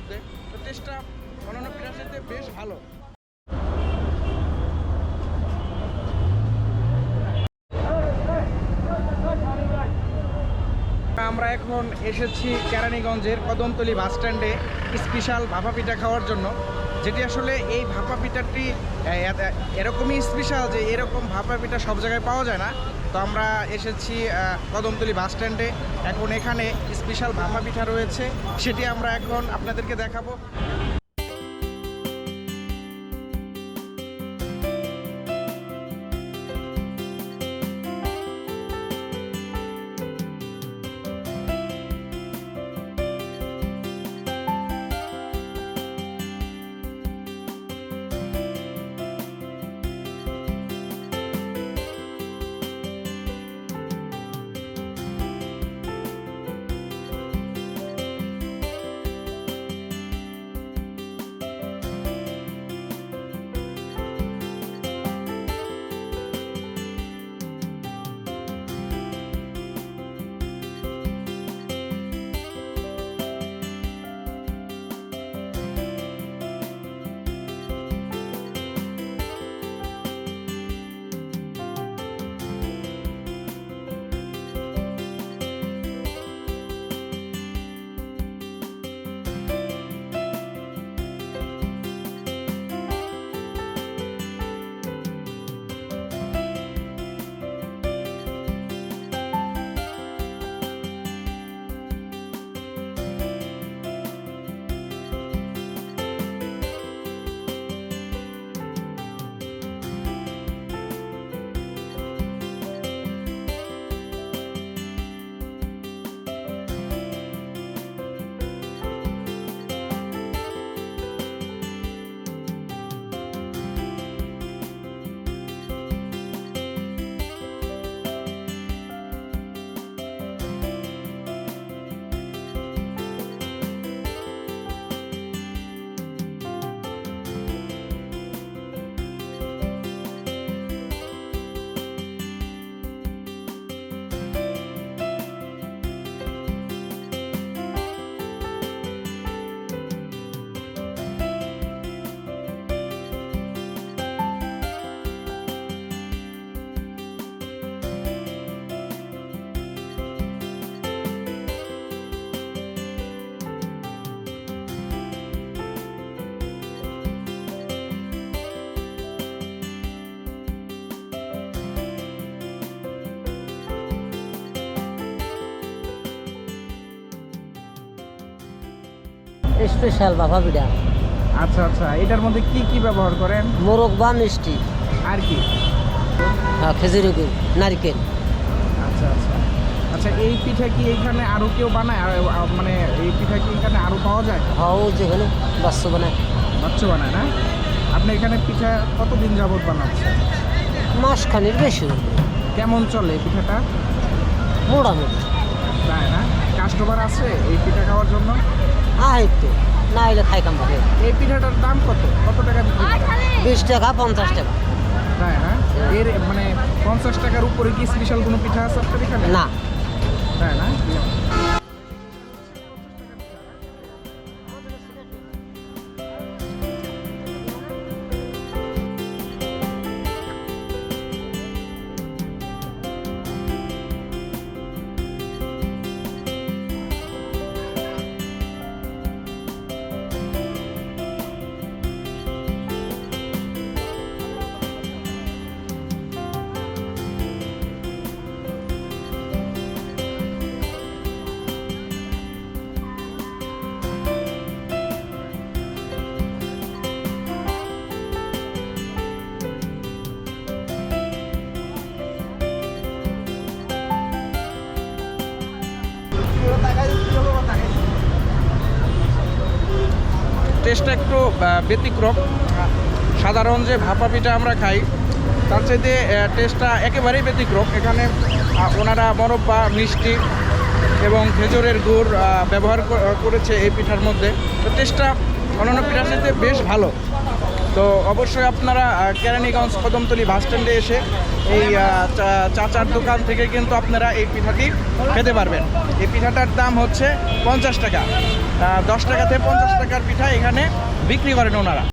মধ্যে। তো টেস্টটা অন্যান্য পিঠার সাথে বেশ ভালো। আমরা এখন এসেছি কেরানীগঞ্জের কদমতলি বাস স্ট্যান্ডে স্পেশাল ভাপা পিঠা খাওয়ার জন্য, যেটি আসলে এই ভাপা পিঠাটি এরকমই স্পেশাল যে এরকম ভাপা পিঠা সব জায়গায় পাওয়া যায় না। তো আমরা এসেছি কদমতলি বাস স্ট্যান্ডে। এখন এখানে স্পেশাল ভাপা পিঠা রয়েছে, সেটি আমরা এখন আপনাদেরকে দেখাবো। স্পেশাল ভাপা পিঠা। আচ্ছা আচ্ছা, এটার মধ্যে কি কি ব্যবহার করেন? মোরগ বা মিষ্টি আর কি? খেজুরি গুড়, নারকেল। আচ্ছা আচ্ছা আচ্ছা, এই পিঠা কি এইখানে আরো কেউ বানায়? মানে এই পিঠা কি এখানে আরো পাওয়া যায়? হাও যেখানে বাচ্চা বানায়। বাচ্চা বানায় না? আপনি এখানে পিঠা কতদিন যাবত বানাচ্ছেন? মাসখানির বেশি। কেমন চলে এই পিঠাটা? মোটামুটি। তাই না? কাস্টমার আছে এই পিঠা খাওয়ার জন্য? তো না এলে খাইতাম ভাবে। এই পিঠাটার দাম কত টাকা বিক্রি করেন? 20 টাকা 50 টাকা। তাই না? এর মানে 50 টাকার উপরে কি স্পেশাল কোনো পিঠা আছে আপনার এখানে? না। তাই না? টেস্টটা একটু ব্যতিক্রম। সাধারণ যে ভাপা পিঠা আমরা খাই তার চাইতে টেস্টটা একেবারেই ব্যতিক্রম। এখানে ওনারা মরব্বা, মিষ্টি এবং খেজুরের গুড় ব্যবহার করেছে এই পিঠার মধ্যে। তো টেস্টটা অন্যান্য পিঠার সাথে বেশ ভালো। তো অবশ্যই আপনারা কেরানীগঞ্জ কদমতলী বাস স্ট্যান্ডে এসে এই চাচার দোকান থেকে কিন্তু আপনারা এই পিঠাটি খেতে পারবেন। এই পিঠাটার দাম হচ্ছে 50 টাকা। 10 টাকা থেকে 50 টাকার পিঠা এখানে বিক্রি করেন ওনারা।